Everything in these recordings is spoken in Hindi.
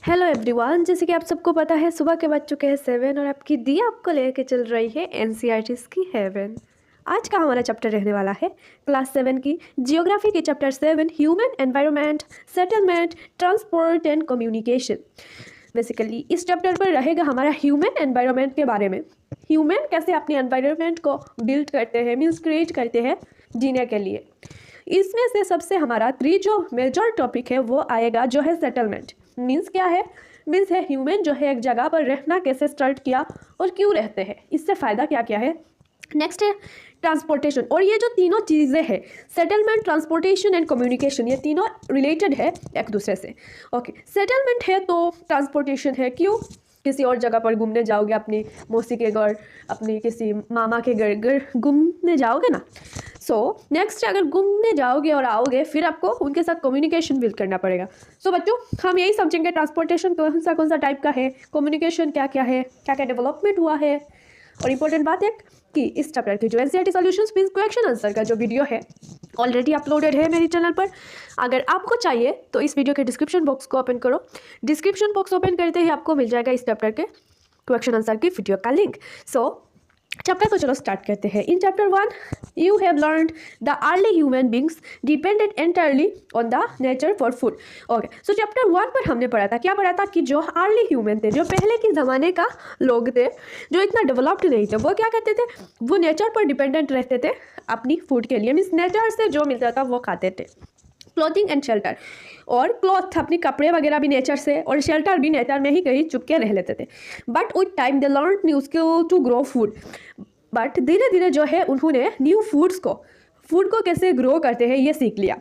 हेलो एवरीवन, जैसे कि आप सबको पता है सुबह के बज चुके हैं 7 और आपकी दी आपको लेके चल रही है एनसीईआरटी की हेवन। आज का हमारा चैप्टर रहने वाला है क्लास 7 की जियोग्राफी की chapter 7 human environment, settlement, transport and communication. Basically इस चैप्टर पर रहेगा हमारा ह्यूमन एनवायरनमेंट के बारे में। ह्यूमन कैसे अपनी एनवायरनमेंट को बिल्ड करते हैं, मीन्स क्रिएट करते हैं जीने के लिए। इसमें से सबसे हमारा जो मेजर टॉपिक है वो आएगा जो है सेटलमेंट। मीन्स क्या है? मीन्स है ह्यूमन जो है एक जगह पर रहना कैसे स्टार्ट किया और क्यों रहते हैं, इससे फ़ायदा क्या क्या है। नेक्स्ट है ट्रांसपोर्टेशन, और ये जो तीनों चीज़ें हैं सेटलमेंट, ट्रांसपोर्टेशन एंड कम्युनिकेशन, ये तीनों रिलेटेड है एक दूसरे से। ओके, सेटलमेंट है तो ट्रांसपोर्टेशन है, क्यों? किसी और जगह पर घूमने जाओगे, अपनी मौसी के घर, अपनी किसी मामा के घर घूमने जाओगे ना। सो नेक्स्ट अगर घूमने जाओगे और आओगे फिर आपको उनके साथ कम्युनिकेशन बिल्ड करना पड़ेगा। सो बच्चों हम यही समझेंगे ट्रांसपोर्टेशन कौन सा टाइप का है, कम्युनिकेशन क्या क्या है, क्या क्या डेवलपमेंट हुआ है। और इम्पोर्टेंट बात है कि इस चैप्टर की जो NCERT solutions means question answer का जो वीडियो है ऑलरेडी अपलोडेड है मेरे चैनल पर। अगर आपको चाहिए तो इस वीडियो के डिस्क्रिप्शन बॉक्स को ओपन करो। डिस्क्रिप्शन बॉक्स ओपन करते ही आपको मिल जाएगा इस चैप्टर के क्वेश्चन आंसर की वीडियो का लिंक। सो चैप्टर को चलो स्टार्ट करते हैं। In chapter 1 you have learned the early human beings depended entirely on the nature for food. Okay, so chapter 1 पर हमने पढ़ा था, क्या पढ़ा था कि जो अर्ली ह्यूमन थे, जो पहले के ज़माने का लोग थे, जो इतना डेवलप्ड नहीं थे, वो क्या करते थे? वो नेचर पर डिपेंडेंट रहते थे अपनी फूड के लिए। मीन्स नेचर से जो मिलता था वो खाते थे। क्लॉथिंग एंड शेल्टर, और क्लॉथ अपने कपड़े वगैरह भी नेचर से, और शेल्टर भी नेचर में ही कहीं चुपके रह लेते थे। But with time they learn new skill to grow food. But धीरे धीरे जो है उन्होंने न्यू फूड को कैसे ग्रो करते हैं ये सीख लिया।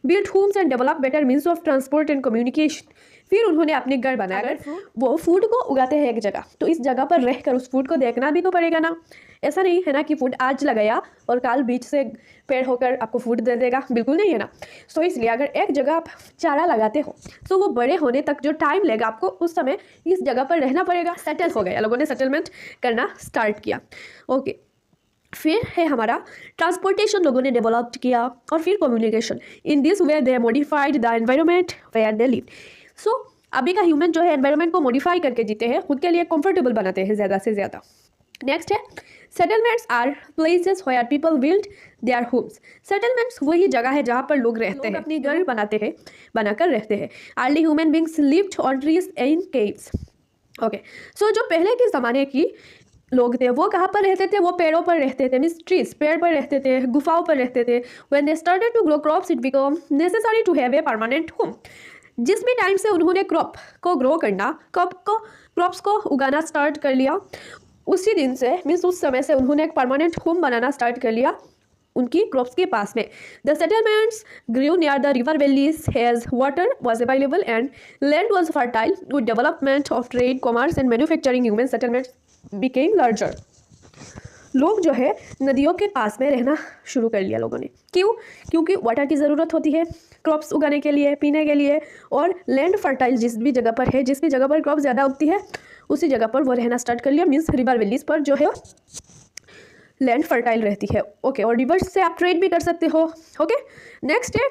Build homes and develop better means of transport and communication. फिर उन्होंने अपने घर बनाया। अगर वो फूड को उगाते हैं एक जगह, तो इस जगह पर रहकर उस फूड को देखना भी तो पड़ेगा ना। ऐसा नहीं है ना कि फूड आज लगाया और कल बीच से पेड़ होकर आपको फूड दे देगा, बिल्कुल नहीं है ना। सो इसलिए अगर एक जगह आप चारा लगाते हो तो वो बड़े होने तक जो टाइम लेगा आपको, उस समय इस जगह पर रहना पड़ेगा। सेटल हो गया, लोगों ने सेटलमेंट करना स्टार्ट किया। ओके, फिर है हमारा ट्रांसपोर्टेशन, लोगों ने डेवलप किया, और फिर communication. In this way they modified the environment where they live. So अभी का ह्यूमन जो है एनवायरनमेंट को मॉडिफाई करके जीते हैं, खुद के लिए कंफर्टेबल बनाते हैं ज़्यादा से ज़्यादा। नेक्स्ट है settlements are places where people build their homes. Settlements वही जगह है जहाँ पर लोग रहते हैं, अपनी घर बनाकर रहते हैं। Early human beings lived on trees in caves. Okay, so जो पहले के ज़माने की लोग थे वो कहाँ पर रहते थे? वो पेड़ों पर रहते थे, मीन्स ट्रीज, पेड़ पर रहते थे, गुफाओं पर रहते थे। When they started to grow crops it become necessary to have a permanent home. जिस भी टाइम से उन्होंने क्रॉप को ग्रो करना, क्रॉप्स को उगाना स्टार्ट कर लिया, उसी दिन से मीन्स उस समय से उन्होंने एक परमानेंट होम बनाना स्टार्ट कर लिया उनकी क्रॉप्स के पास में। The settlements grew near the river valleys has water was available and land was fertile. With development of trade, commerce and manufacturing human settlements became larger. लोग जो है नदियों के पास में रहना शुरू कर लिया लोगों ने। क्यों? क्योंकि वाटर की ज़रूरत होती है क्रॉप्स उगाने के लिए, पीने के लिए, और लैंड फर्टाइल जिस भी जगह पर है, जिस भी जगह पर क्रॉप ज़्यादा उगती है उसी जगह पर वो रहना स्टार्ट कर लिया। मीन्स रिवर वैलीज पर जो है लैंड फर्टाइल रहती है। ओके, और रिवर्स से आप ट्रेड भी कर सकते हो। ओके, नेक्स्ट है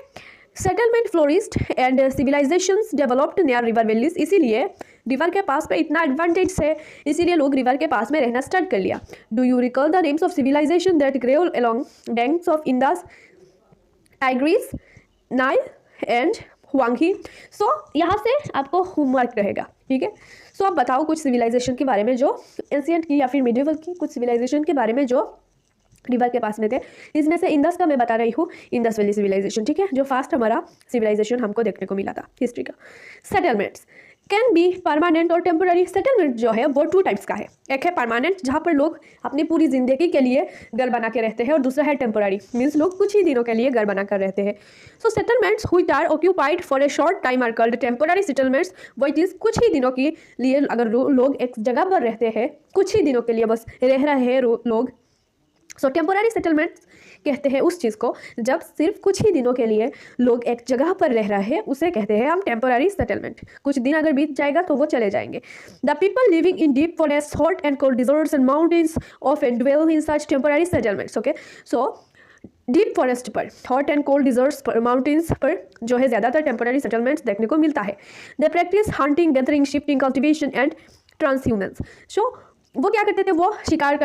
settlement flourished and civilisations developed near river valleys. इसीलिए रिवर के पास में इतना एडवांटेज है, इसीलिए लोग रिवर के पास में रहना स्टार्ट कर लिया। Do you recall the names of civilisation that grew along banks of Indus, Tigris, Nile and Huang He? So यहाँ से आपको होमवर्क रहेगा, ठीक है। सो आप बताओ कुछ सिविलाइजेशन के बारे में जो एंशिएंट की या फिर मिडिवल की कुछ सिविलाइजेशन के बारे में जो रिवर के पास में थे। इसमें से इंडस का मैं बता रही हूँ, इंडस वैली सिविलाइजेशन, ठीक है, जो फास्ट हमारा सिविलाइजेशन हमको देखने को मिला था हिस्ट्री का। सेटलमेंट्स कैन बी परमानेंट और टेम्पोररी। सेटलमेंट जो है वो 2 टाइप्स का है। एक है परमानेंट, जहाँ पर लोग अपनी पूरी ज़िंदगी के लिए घर बना के रहते हैं, और दूसरा है टेम्पोररी, मीन्स लोग कुछ ही दिनों के लिए घर बना कर रहते हैं। So settlements which are occupied for a short time are called temporary settlements. वो चीज़ कुछ ही दिनों के लिए, अगर लोग एक जगह पर रहते हैं कुछ ही दिनों के लिए बस रह रहे हैं लोग, सो टेम्पोररी सेटलमेंट्स कहते हैं उस चीज़ को जब सिर्फ कुछ ही दिनों के लिए लोग एक जगह पर रह रहे हैं, उसे कहते हैं हम टेम्पोररी सेटलमेंट। कुछ दिन अगर बीत जाएगा तो वो चले जाएंगे। The people living in deep forest, hot and cold deserts and mountains of and dwell in such temporary settlements. Okay, so deep forest पर, हॉट एंड कोल्ड डिजर्ट्स पर, माउंटेन्स पर जो है ज़्यादातर टेम्पररी सेटलमेंट्स देखने को मिलता है। They practise hunting, gathering, shifting, cultivation and transhumance. So वो क्या करते थे, वो शिकार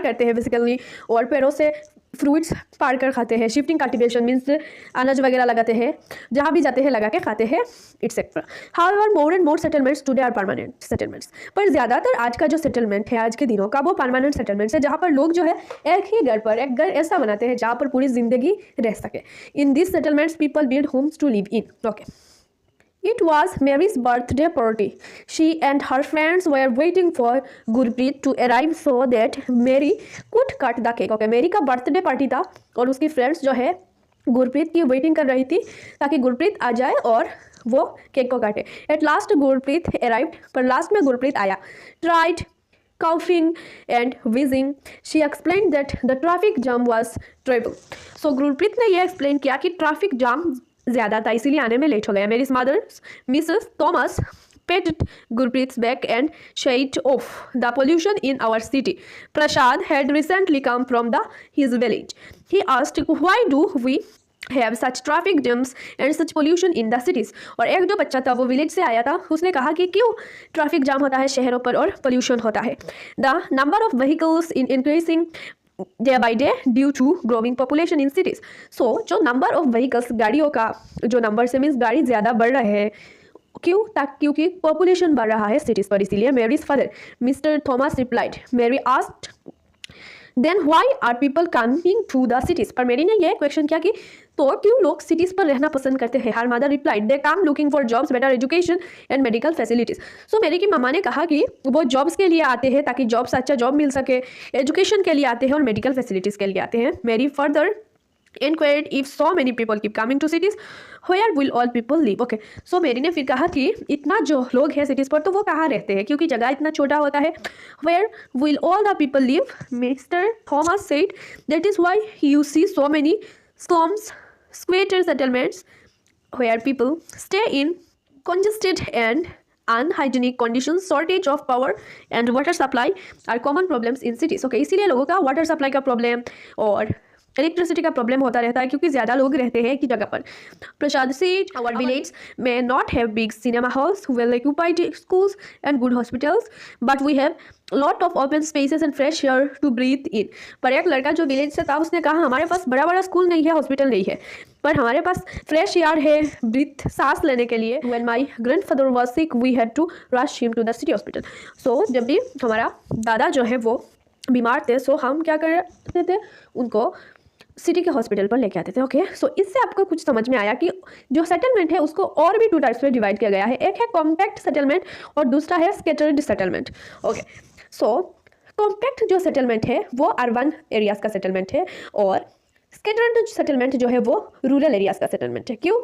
करते हैं बेसिकली, और पेड़ों से फ्रूट्स पार कर खाते हैं। शिफ्टिंग कल्टिवेशन मीन्स अनाज वगैरह लगाते हैं, जहाँ भी जाते हैं लगा के खाते हैं, etcetera. However more and more settlements today are permanent settlements. पर ज़्यादातर आज का जो सेटलमेंट है आज के दिनों का वो परमानेंट सेटलमेंट्स है, जहाँ पर लोग जो है एक ही घर पर एक घर ऐसा बनाते हैं जहाँ पर पूरी जिंदगी रह सके। In this settlements people build homes to live in. Okay, It was Mary's birthday party. She and her friends were waiting for Gurpreet to arrive so that Mary could cut the cake. Okay, मेरी का बर्थडे पार्टी था और उसकी फ्रेंड्स जो है गुरप्रीत की वेटिंग कर रही थी ताकि गुरप्रीत आ जाए और वो केक को काटे। एट लास्ट गुरप्रीत अराइव्ड, पर लास्ट में गुरप्रीत आया। Tried coughing and wheezing, she explained that the traffic jam was terrible. So Gurpreet ने ये एक्सप्लेन किया कि ट्रैफिक जाम ज़्यादा था इसीलिए आने में लेट हो गया। मेरी mother Mrs Thomas patted Gurpreet's back and shade off the pollution in our city. Prashad had recently come from his village. He asked, why do we have such traffic jams and such pollution in the cities? और एक जो बच्चा था वो विलेज से आया था, उसने कहा कि क्यों ट्रैफिक जाम होता है शहरों पर और पोल्यूशन होता है। The number of vehicles in increasing day by day due to growing population in cities. So जो नंबर ऑफ व्हीकल्स, गाड़ियों का जो नंबर से मीन्स गाड़ी ज़्यादा बढ़ रहे हैं, क्यों? क्योंकि पॉपुलेशन बढ़ रहा है सिटीज़ पर, इसीलिए। Mary's father mister Thomas replied, Mary asked then why are people coming to the cities. पर मेरी ने यह क्वेश्चन किया कि तो क्यों लोग सिटीज़ पर रहना पसंद करते हैं। Her mother replied, they come looking for jobs, better education and medical facilities. So Mary की मम्मा ने कहा कि वो जॉब्स के लिए आते हैं ताकि जॉब्स अच्छा जॉब मिल सके, एजुकेशन के लिए आते हैं और मेडिकल फैसिलिटीज़ के लिए आते हैं। मेरी further inquired if so many people keep coming to cities, where will all people live? Okay, so मेरी ने फिर कहा कि इतना जो लोग हैं सिटीज़ पर तो वो कहाँ रहते हैं, क्योंकि जगह इतना छोटा होता है। where will all the people live? Mr. Thomas said that is why you see so many slums, squatter settlements where people stay in congested and unhygienic conditions. Shortage of power and water supply are common problems in cities. Okay, इसीलिए लोगों का वाटर सप्लाई का प्रॉब्लम और इलेक्ट्रिसिटी का प्रॉब्लम होता रहता है क्योंकि ज़्यादा लोग रहते हैं एक ही जगह पर। Prasad said, our village may not have big cinema halls, well occupied schools and good hospitals, but we have lot of open spaces and fresh air to breathe in. पर एक लड़का जो विलेज से था उसने कहा हमारे पास बड़ा बड़ा स्कूल नहीं है, हॉस्पिटल नहीं है, पर हमारे पास फ्रेश एयर है ब्रीथ सांस लेने के लिए। When my grandfather was sick, we had to rush him to the city hospital. So जब भी हमारा दादा जो है वो बीमार थे, सो हम क्या करते थे, उनको सिटी के हॉस्पिटल पर लेके आते थे। ओके, सो इससे आपको कुछ समझ में आया कि जो सेटलमेंट है उसको और भी 2 टाइप्स में डिवाइड किया गया है। एक है कॉम्पैक्ट सेटलमेंट और दूसरा है स्कैटर्ड सेटलमेंट। ओके, सो कॉम्पैक्ट जो सेटलमेंट है वो अर्बन एरियाज़ का सेटलमेंट है और स्कैटर्ड सेटलमेंट जो है वो रूरल एरियाज़ का सेटलमेंट है। क्यों?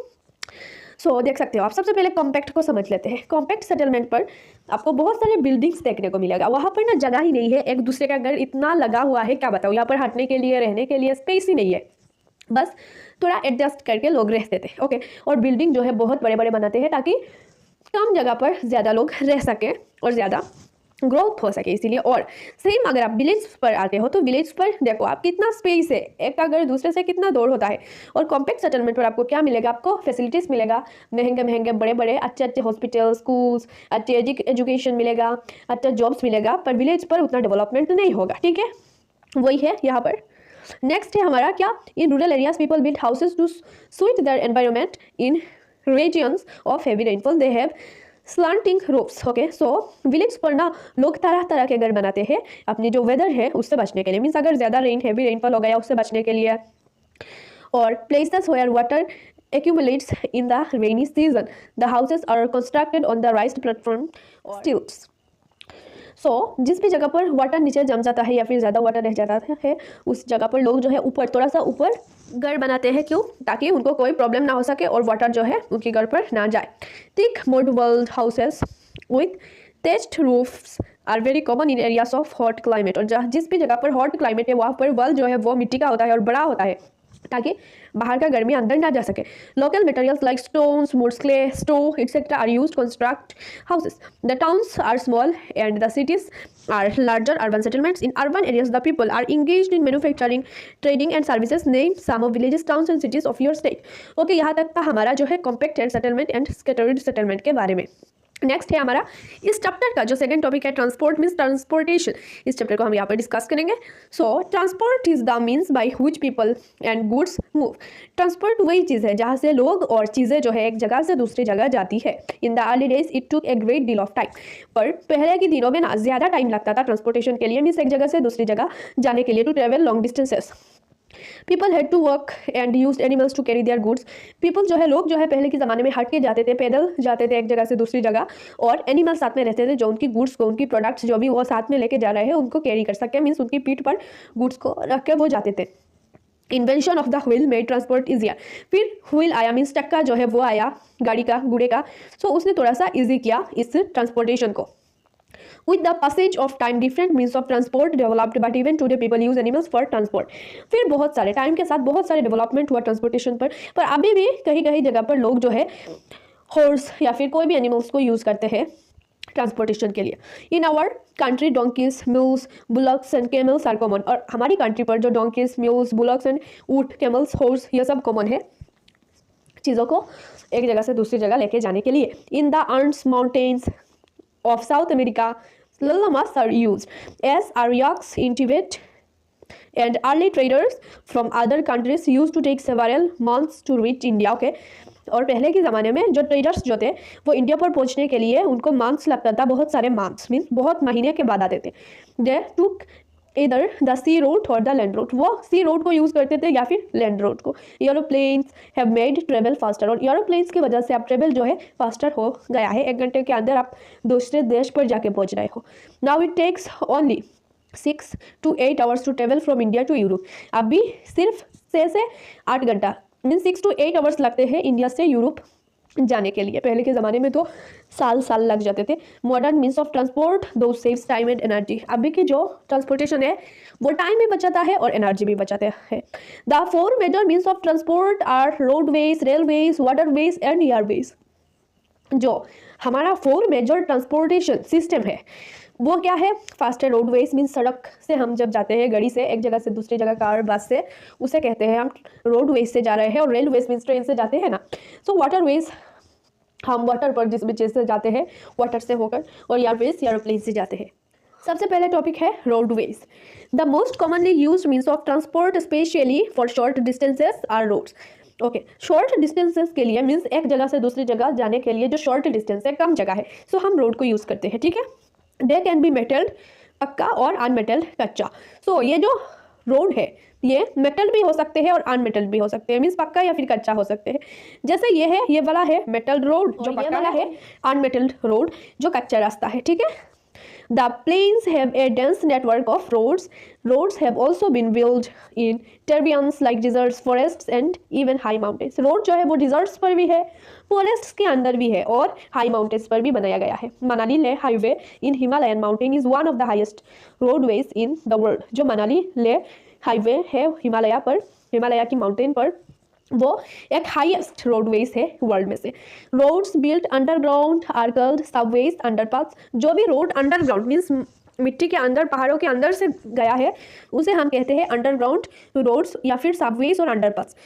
सो देख सकते हो आप। सबसे पहले कॉम्पैक्ट को समझ लेते हैं। कॉम्पैक्ट सेटलमेंट पर आपको बहुत सारे बिल्डिंग्स देखने को मिलेगा, वहाँ पर ना जगह ही नहीं है, एक दूसरे का घर इतना लगा हुआ है क्या बताऊँ, यहाँ पर हटने के लिए रहने के लिए स्पेस ही नहीं है, बस थोड़ा एडजस्ट करके लोग रहते थे। ओके, और बिल्डिंग जो है बहुत बड़े बड़े बनाते हैं ताकि कम जगह पर ज़्यादा लोग रह सकें और ज़्यादा ग्रोथ हो सके, इसीलिए। और सेम अगर आप विलेज पर आते हो तो विलेज पर देखो आप कितना स्पेस है, एक का घर दूसरे से कितना दूर होता है। और कॉम्पैक्ट सेटलमेंट पर आपको क्या मिलेगा, आपको फैसिलिटीज़ मिलेगा, महंगे महंगे बड़े बड़े अच्छे अच्छे हॉस्पिटल, स्कूल्स, अच्छे एजुकेशन मिलेगा, अच्छा जॉब्स मिलेगा, पर विलेज पर उतना डेवलपमेंट नहीं होगा। ठीक है, वही है यहाँ पर। नेक्स्ट है हमारा क्या, in rural areas people build houses to suit their environment. In regions of heavy rainfall they have slanting roofs. Okay, so village पर ना लोग तरह तरह के घर बनाते हैं अपनी जो वेदर है उससे बचने के लिए, मीन्स अगर ज़्यादा हेवी रेनफॉल हो गया उससे बचने के लिए। और places where water accumulates in the rainy season, the houses are constructed on the raised platform or stilts. जिस भी जगह पर वाटर नीचे जम जाता है या फिर ज़्यादा वाटर रह जाता है उस जगह पर लोग जो है ऊपर थोड़ा सा ऊपर घर बनाते हैं। क्यों? ताकि उनको कोई प्रॉब्लम ना हो सके और वाटर जो है उनके घर पर ना जाए। Thick mud walled houses with thatched roofs are very common in areas of hot climate. और जिस भी जगह पर हॉट क्लाइमेट है वहाँ पर वॉल जो है वो मिट्टी का होता है और बड़ा होता है, ताकि बाहर का गर्मी अंदर ना जा सके। Local materials like stones, woods, clay, straw etc are used construct houses. The towns are small and the cities are larger urban settlements. In urban areas the people are engaged in manufacturing, trading and services. Name some of villages, towns and cities of your state. Okay, यहाँ तक था हमारा जो है compact settlement and scattered settlement के बारे में। नेक्स्ट है हमारा इस चैप्टर का जो सेकंड टॉपिक है ट्रांसपोर्ट मीन्स ट्रांसपोर्टेशन। इस चैप्टर को हम यहाँ पर डिस्कस करेंगे। सो transport is the means by which people and goods move. Transport वही चीज़ है जहाँ से लोग और चीज़ें जो है एक जगह से दूसरी जगह जाती है। इन the early days it took a great deal of time. पर पहले के दिनों में ना ज़्यादा टाइम लगता था ट्रांसपोर्टेशन के लिए, मीन्स एक जगह से दूसरी जगह जाने के लिए, to travel long distances. People had to work and use animals to carry their goods. People जो है, लोग जो है पहले के ज़माने में हट के जाते थे, पैदल जाते थे एक जगह से दूसरी जगह, और एनिमल्स साथ में रहते थे जो उनकी गुड्स को, उनकी प्रोडक्ट्स जो भी वो साथ में लेके जा रहे हैं उनको कैरी कर सके, मीन्स उनकी पीठ पर गुड्स को रख के वो जाते थे। Invention of the wheel made transport easier. फिर व्हील आया, मीन्स चक्का जो है वो आया गाड़ी का, घोड़े का। सो उसने थोड़ा सा ईजी किया इस ट्रांसपोर्टेशन को। With the passage of time, different means of transport developed, but even today people use animals for transport. फिर बहुत सारे टाइम के साथ बहुत सारे डेवलपमेंट हुआ ट्रांसपोर्टेशन पर अभी भी कहीं कहीं जगह पर लोग जो है हॉर्स या फिर कोई भी एनिमल्स को यूज़ करते हैं ट्रांसपोर्टेशन के लिए। In our country donkeys, mules, bullocks and camels are common. और हमारी कंट्री पर जो डोंकीज, म्यूल्स, बुलक्स एंड ऊंट, कैमल्स, हॉर्स ये सब कॉमन है चीज़ों को एक जगह से दूसरी जगह लेके जाने के लिए। In the Andes mountains of South America, llamas are used as ariaks in Tibet, and early traders from other countries used to take several months to reach India. Okay, और पहले के ज़माने में जो ट्रेडर्स जो थे वो इंडिया पर पहुंचने के लिए उनको मंथ्स लगता था, बहुत सारे मंथ्स मीन्स बहुत महीने के बाद आते थे। दे टुक इधर द सी रूट और द लैंड रूट। वो सी रूट को यूज़ करते थे या फिर लैंड रूट को। Aeroplanes have made travel faster. और एरोप्लेन्स की वजह से आप ट्रेवल जो है फास्टर हो गया है, 1 घंटे के अंदर आप दूसरे देश पर जाके पहुंच रहे हो। Now it takes only 6 to 8 hours to travel from India to Europe. अभी सिर्फ 6 से 8 घंटा मीन्स 6 to 8 hours लगते हैं इंडिया से यूरोप जाने के लिए। पहले के ज़माने में तो साल लग जाते थे। मॉडर्न मीन्स ऑफ ट्रांसपोर्ट दो सेव्स टाइम एंड एनर्जी। अभी की जो ट्रांसपोर्टेशन है वो टाइम भी बचाता है और एनर्जी भी बचाता है। The 4 major means of transport are roadways, railways, waterways and airways. जो हमारा 4 मेजर ट्रांसपोर्टेशन सिस्टम है वो क्या है? फर्स्ट है रोडवेज, मीन्स सड़क से हम जब जाते हैं गाड़ी से एक जगह से दूसरी जगह, कार, बस से, उसे कहते हैं हम रोडवेज से जा रहे हैं। और रेलवेज मीन्स ट्रेन से जाते हैं ना। सो वाटरवेज हम वाटर पर जिस बीच से जाते हैं वाटर से होकर, और एयरवेज एयरप्लेन से जाते हैं। सबसे पहले टॉपिक है roadways. The most commonly used means of transport especially for short distances are roads. Okay, short distances के लिए मीन्स एक जगह से दूसरी जगह जाने के लिए जो शॉर्ट डिस्टेंस है, कम जगह है, सो हम रोड को यूज़ करते हैं। ठीक है, दे कैन बी मेटल्ड पक्का और अनमेटल्ड कच्चा। सो ये जो रोड है ये मेटल्ड भी हो सकते हैं और अनमेटल्ड भी हो सकते हैं, मीन्स पक्का या फिर कच्चा हो सकते हैं। जैसे ये है, ये वाला है मेटल्ड रोड जो पक्का वाला है, अनमेटल्ड रोड जो कच्चा रास्ता है। ठीक है, The plains have a dense network of roads. Roads have also been built in terrains like deserts, forests and even high mountains. Road जो है वो डिजर्ट्स पर भी है, फॉरेस्ट्स के अंदर भी है और हाई माउंटेन्स पर भी बनाया गया है। मनाली ले highway in Himalayan mountain is one of the highest roadways in the world. जो मनाली ले हाईवे है हिमालय पर, हिमालय की माउंटेन पर, वो एक हाईएस्ट रोडवेज है वर्ल्ड में से। Roads built underground are called subways, underpaths. जो भी रोड अंडरग्राउंड मीन्स मिट्टी के अंदर, पहाड़ों के अंदर से गया है उसे हम कहते हैं अंडरग्राउंड रोड्स या फिर सबवेज और underpaths.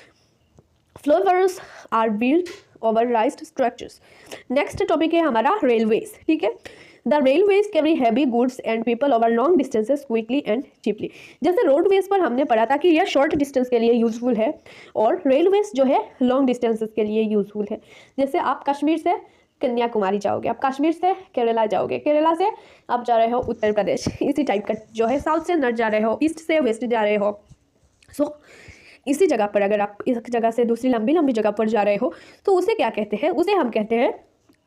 Flyovers are built over raised structures. Next topic है हमारा रेलवेज। ठीक है, the railways carry heavy goods and people over long distances quickly and cheaply. जैसे रोडवेज पर हमने पढ़ा था कि यह शॉर्ट डिस्टेंस के लिए यूजफुल है और रेलवेज जो है लॉन्ग डिस्टेंसेस के लिए यूजफुल है। जैसे आप कश्मीर से कन्याकुमारी जाओगे, आप कश्मीर से केरला जाओगे, केरला से आप जा रहे हो उत्तर प्रदेश, इसी टाइप का जो है साउथ से नॉर्थ जा रहे हो, ईस्ट से वेस्ट जा रहे हो। सो इसी जगह पर अगर आप इस जगह से दूसरी लंबी जगह पर जा रहे हो तो उसे क्या कहते हैं? उसे हम कहते हैं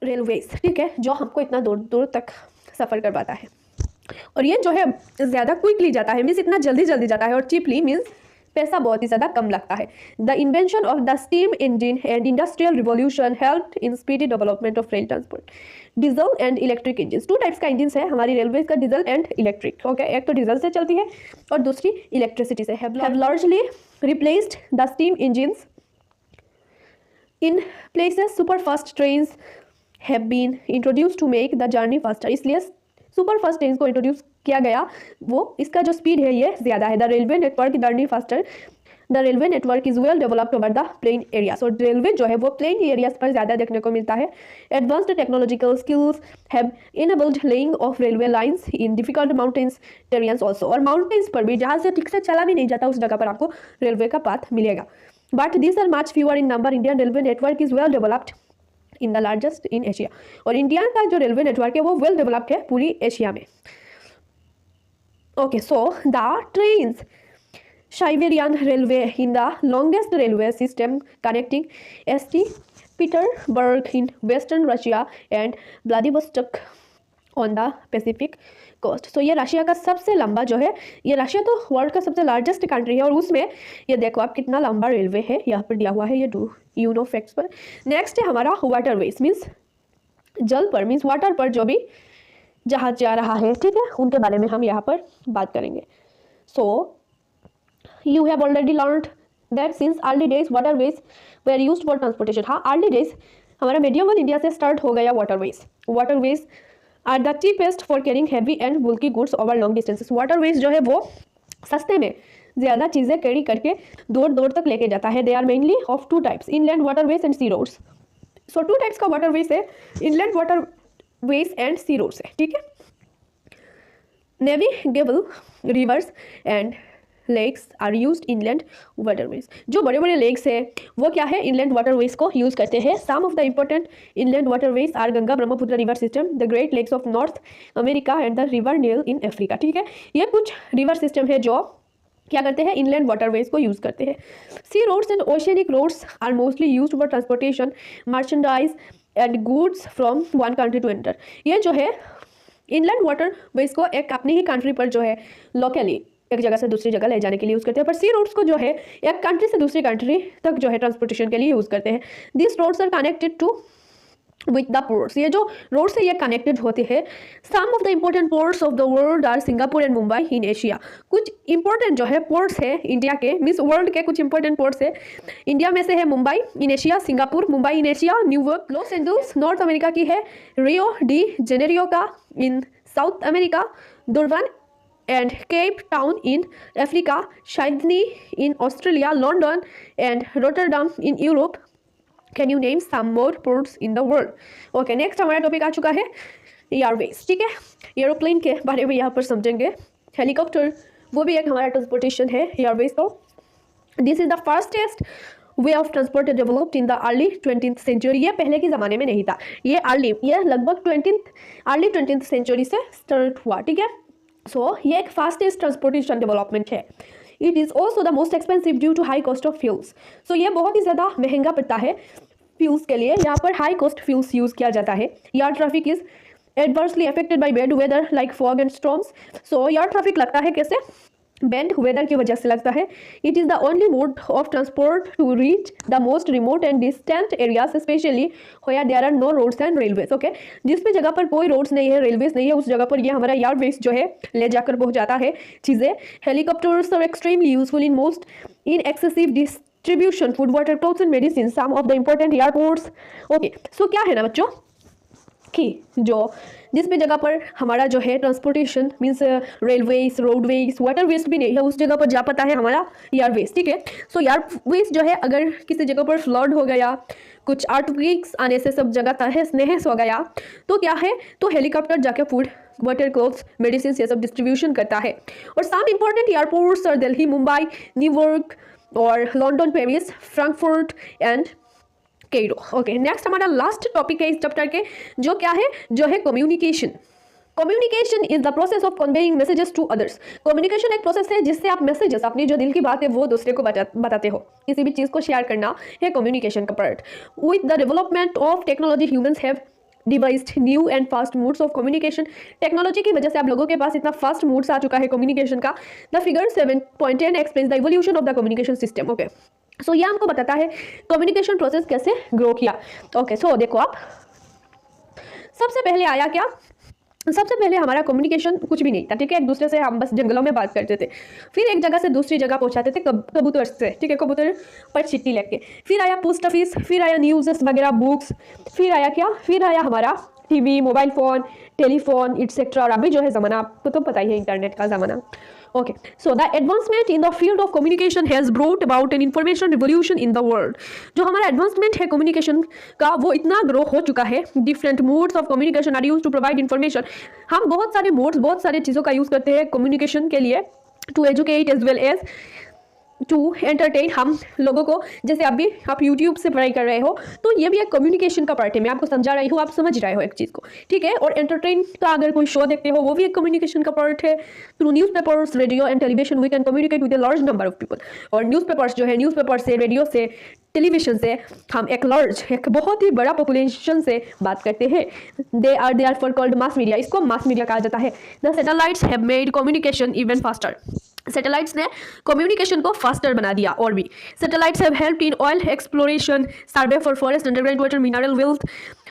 रेलवेज। ठीक है, जो हमको इतना दूर तक सफ़र करवाता है और ये जो है ज़्यादा क्विकली जाता है, मीन्स इतना जल्दी जाता है, और चीपली मीन्स पैसा बहुत ही ज़्यादा कम लगता है। The invention of the steam engine and industrial revolution helped in speedy development of rail transport. Diesel and electric engine, 2 types का इंजन है हमारी रेलवे का, डीजल एंड इलेक्ट्रिक। ओके, एक तो डीजल से चलती है और दूसरी इलेक्ट्रिसिटी से। Have largely replaced the steam engines in places. Super fast trains have been introduce to make the journey faster, इसलिए सुपर फास्ट ट्रेन को इंट्रोड्यूस किया गया, वो इसका जो स्पीड है ये ज़्यादा है। The railway network journey faster, the railway network is well developed over the plain areas, और रेलवे जो है वो प्लेन एरियाज पर ज़्यादा देखने को मिलता है। Advanced technological skills have enabled laying of railway lines in difficult mountains terrains also, और माउंटेन्स पर भी जहाँ से ठीक से चला भी नहीं जाता उस जगह पर आपको रेलवे का पाथ मिलेगा। But this are much fewer in number. Indian railway network is well developed in the largest in Asia, और इंडिया का जो रेलवे नेटवर्क है वो वेल डेवलप्ड है पूरी एशिया में। Okay, so the trains Siberian Railway in the longest railway system connecting St. Petersburg in western Russia and Vladivostok on the Pacific coast। सो ये रशिया का सबसे लंबा जो है, ये रशिया तो वर्ल्ड का सबसे लार्जेस्ट कंट्री है, और उसमें ये देखो आप कितना लंबा रेलवे है यहाँ पर दिया हुआ है, ये डू यू नो फैक्ट्स पर। नेक्स्ट है हमारा वाटरवेज, मीन्स जल पर, मीन्स वाटर पर जो भी जहाज जा रहा है, ठीक है, उनके बारे में हम यहाँ पर बात करेंगे। सो You have already learned that since early days waterways were used for transportation। हाँ, early days हमारा medieval इंडिया से स्टार्ट हो गया waterways। Waterways are the cheapest for carrying heavy and bulky goods over long distances। Waterways जो है वो सस्ते में ज़्यादा चीज़ें कैरी करके दूर दूर तक लेके जाता है। They are mainly of 2 types, inland waterways and sea roads। So 2 types का waterways है, inland waterways and sea roads है, ठीक है। Navigable rivers and lakes are used inland waterways, जो बड़े बड़े लेक्स है वो क्या है, इनलैंड वाटरवेज को यूज़ करते हैं। Some of the important inland waterways are Ganga Brahmaputra river system, the Great Lakes of North America and the river Nile in Africa, ठीक है। ये कुछ रिवर सिस्टम है जो क्या करते हैं, इनलैंड वाटरवेज को यूज़ करते हैं। Sea roads and oceanic roads are mostly used for transportation merchandise and goods from one country to another. ये जो है इनलैंड वाटरवेज को एक अपनी ही कंट्री पर जो है लोकली एक जगह से दूसरी जगह ले जाने के लिए यूज़ करते हैं, पर सी रोड्स को जो है एक कंट्री से दूसरी कंट्री तक जो है ट्रांसपोर्टेशन के लिए यूज़ करते हैं। This roads are connected to with the ports, ये जो रोड से ये कनेक्टेड होते हैं। Some of the important ports of the world are Singapore and Mumbai in Asia. कुछ इंपॉर्टेंट जो है पोर्ट्स है इंडिया के, मीन्स वर्ल्ड के कुछ इंपॉर्टेंट पोर्ट्स है इंडिया में से है Mumbai in Asia, Singapore, Mumbai in Asia, New York, Los Angeles North America की है, रियो डी जेनेरियो का in South America, Durban and Cape Town in Africa, Sydney in Australia, London and Rotterdam in Europe। Can you name some more ports in the world? Okay, next हमारा टॉपिक आ चुका है एयरवेज, ठीक है। एरोप्लेन के बारे में यहाँ पर समझेंगे। हेलीकॉप्टर वो भी एक हमारा ट्रांसपोर्टेशन है एयरवेज तो। This is the fastest way of transport developed in the early 20th century. ये पहले के ज़माने में नहीं था, ये लगभग अर्ली 20th सेंचुरी से स्टार्ट हुआ, ठीक है। सो ये एक फास्टेस्ट ट्रांसपोर्टेशन डेवलपमेंट है। It is also the most expensive due to high cost of fuels. So ये बहुत ही ज़्यादा महंगा पड़ता है फ्यूल्स के लिए, यहाँ पर हाई कॉस्ट फ्यूल्स यूज़ किया जाता है। Air traffic is adversely affected by bad weather like fog and storms. So air traffic लगता है कैसे, बैंड वेदर की वजह से लगता है। It is the only mode of transport to reach the most remote and distant areas especially where there are no roads and railways. Okay, जिस भी जगह पर कोई रोड्स नहीं है, रेलवेज नहीं है, उस जगह पर ये हमारा एयरवेज जो है ले जाकर पहुंचाता है चीज़ें। Helicopters are extremely useful in most in accessible distribution food water clothes and medicine some of the important airports. Okay, so क्या है ना बच्चों कि जो जिस भी जगह पर हमारा जो है transportation means railways, roadways, waterways भी नहीं है, उस जगह पर जा पाता है हमारा एयरवेज, ठीक है। सो एयरवेज जो है अगर किसी जगह पर फ्लड हो गया, कुछ अर्थक्वेक्स आने से सब जगह तहस नहस हो गया, तो क्या है, तो हेलीकॉप्टर जाके फूड वाटर क्लोथ्स मेडिसिन ये सब डिस्ट्रीब्यूशन करता है। और सम इंपॉर्टेंट एयरपोर्ट्स और दिल्ली, मुंबई, न्यूयॉर्क और London, Paris, Frankfurt and Cairo. Okay, next हमारा लास्ट टॉपिक है इस चैप्टर के, जो क्या है, जो है communication. Communication is the process of conveying messages to others. Communication एक प्रोसेस है जिससे आप मैसेजेस, अपनी जो दिल की बात है वो दूसरे को बताते हो, किसी भी चीज़ को शेयर करना है कम्युनिकेशन का part. With the development of technology humans have devised new and fast modes of communication. Technology की वजह से आप लोगों के पास इतना फास्ट मोड्स आ चुका है कम्युनिकेशन का। The figure 7.10 explains the evolution of the communication system. Okay, so ये हमको बताता है कम्युनिकेशन प्रोसेस कैसे ग्रो किया। ओके, सो देखो आप, सबसे पहले आया क्या, सबसे पहले हमारा कम्युनिकेशन कुछ भी नहीं था, ठीक है। एक दूसरे से हम बस जंगलों में बात करते थे, फिर एक जगह से दूसरी जगह पहुंचाते थे कबूतर से, ठीक है, कबूतर पर चिट्ठी लेके। फिर आया पोस्ट ऑफिस, फिर आया न्यूज़ वगैरह, बुक्स, फिर आया क्या, फिर आया हमारा TV, mobile phone, telephone et cetera. और अभी जो है ज़माना आपको तो पता ही है, इंटरनेट का ज़माना। Okay, so the advancement in the field of communication has brought about an information revolution in the world. जो हमारा एडवांसमेंट है कम्युनिकेशन का, वो इतना ग्रो हो चुका है। Different modes of communication are use to provide information. हम बहुत सारे मोड्स, बहुत सारी चीज़ों का यूज़ करते हैं कम्युनिकेशन के लिए, to educate as well as to entertain हम लोगों को। जैसे अभी आप यूट्यूब से पढ़ाई कर रहे हो, तो ये भी एक कम्युनिकेशन का पार्ट है। मैं आपको समझा रही हूँ, आप समझ रहे हो एक चीज़ को, ठीक है। और एंटरटेन का अगर कोई शो देखते हो, वो भी एक कम्युनिकेशन का पार्ट है। Through newspapers, radio and television we can communicate with a large number of people. और न्यूज़पेपर्स जो है, न्यूज़पेपर से, रेडियो से, टेलीविजन से हम एक बहुत ही बड़ा पॉपुलेशन से बात करते हैं। They are for called mass media. इसको मास मीडिया कहा जाता है। The satellites have made communication even faster. Satellites ने कम्युनिकेशन को फास्टर बना दिया। और भी satellites have helped in oil exploration, survey for forest, underground water, mineral wealth,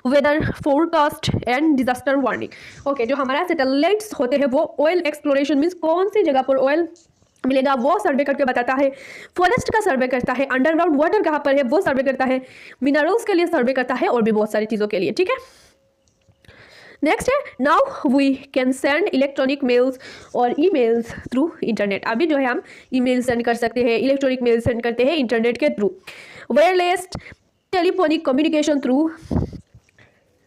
weather forecast and disaster warning. Okay, जो हमारा सैटेलाइट्स होते हैं वो ऑयल एक्सप्लोरेशन मीन्स कौन सी जगह पर ऑयल मिलेगा वो सर्वे करके बताता है, फॉरेस्ट का सर्वे करता है, अंडरग्राउंड वाटर कहाँ पर है वो सर्वे करता है, मिनरल्स के लिए सर्वे करता है, और भी बहुत सारी चीज़ों के लिए, ठीक है। नेक्स्ट है, now we can send electronic mails और ईमेल्स थ्रू इंटरनेट। अभी जो है हम ईमेल सेंड कर सकते हैं, इलेक्ट्रॉनिक मेल सेंड करते हैं इंटरनेट के through. Wireless telephonic communication through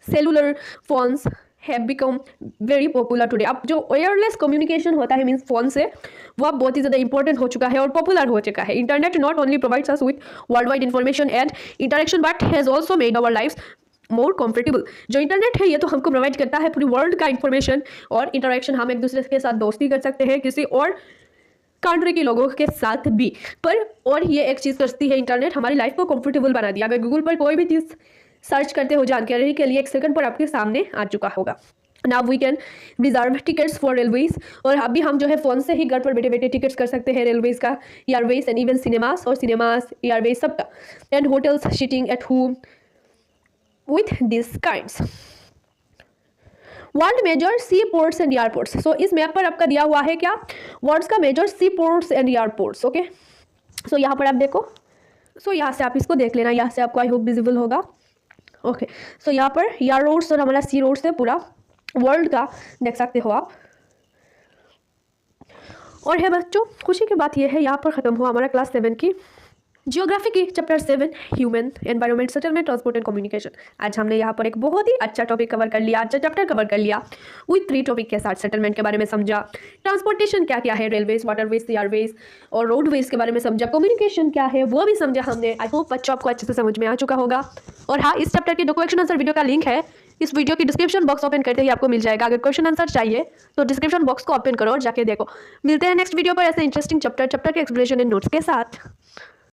cellular phones have become very popular today. अब जो वायरलेस कम्युनिकेशन होता है मीन्स फ़ोन से, वो अब बहुत ही ज़्यादा इंपॉर्टेंट हो चुका है और पॉपुलर हो चुका है। Internet not only provides us with world wide information and interaction but has also made our lifes more comfortable. जो इंटरनेट है ये तो हमको प्रोवाइड करता है पूरी वर्ल्ड का इन्फॉर्मेशन और इंटरेक्शन। हम एक दूसरे के साथ दोस्ती कर सकते हैं, किसी और कंट्री के लोगों के साथ भी। पर और ये एक चीज़ करती है इंटरनेट, हमारी लाइफ को कंफर्टेबल बना दिया। अगर गूगल पर कोई भी चीज़ सर्च करते हो जानकारी के लिए, एक सेकंड पर आपके सामने आ चुका होगा। Now we can reserve tickets for railways. और अभी हम जो है फ़ोन से ही घर पर बैठे बैठे टिकट्स कर सकते हैं रेलवेज का, एयरवेज एंड इवन सिनेमास, और सिनेमास, एयरवेज सबका, and hotels, sitting at home with these kinds. World major sea ports and airports. So इस मैप पर आपका दिया हुआ है क्या, वर्ल्ड का major sea ports and airports. Okay, so यहाँ पर आप देखो, सो यहाँ से आप इसको देख लेना, यहाँ से आपको आई होप विजिबल होगा। ओके, सो यहाँ पर एयर रोड्स और हमारा सी रोड्स है, पूरा वर्ल्ड का देख सकते हो आप। और है बच्चों, खुशी की बात यह है यहाँ पर ख़त्म हुआ हमारा क्लास 7 की जियोग्राफी की chapter 7 human environment settlement transport and communication. आज हमने यहाँ पर एक बहुत ही अच्छा टॉपिक कवर कर लिया, अच्छा चैप्टर कवर कर लिया विथ 3 टॉपिक के साथ। सेटलमेंट के बारे में समझा, ट्रांसपोर्टेशन क्या क्या है, रेलवेज, वाटरवेज, एयरवेज और रोडवेज के बारे में समझा, कम्युनिकेशन क्या है वो भी समझा हमने। आई होप बच्चों आपको अच्छे से समझ में आ चुका होगा। और हाँ, इस चैप्टर की जो क्वेश्चन आंसर वीडियो का लिंक है इस वीडियो की डिस्क्रिप्शन बॉक्स ओपन करते ही आपको मिल जाएगा। अगर क्वेश्चन आंसर चाहिए तो डिस्क्रिप्शन बॉक्स को ओपन करो और जाके देखो। मिलते हैं नेक्स्ट वीडियो पर ऐसे इंटरेस्टिंग चैप्टर के एक्सप्लेनेशन एंड नोट्स के साथ।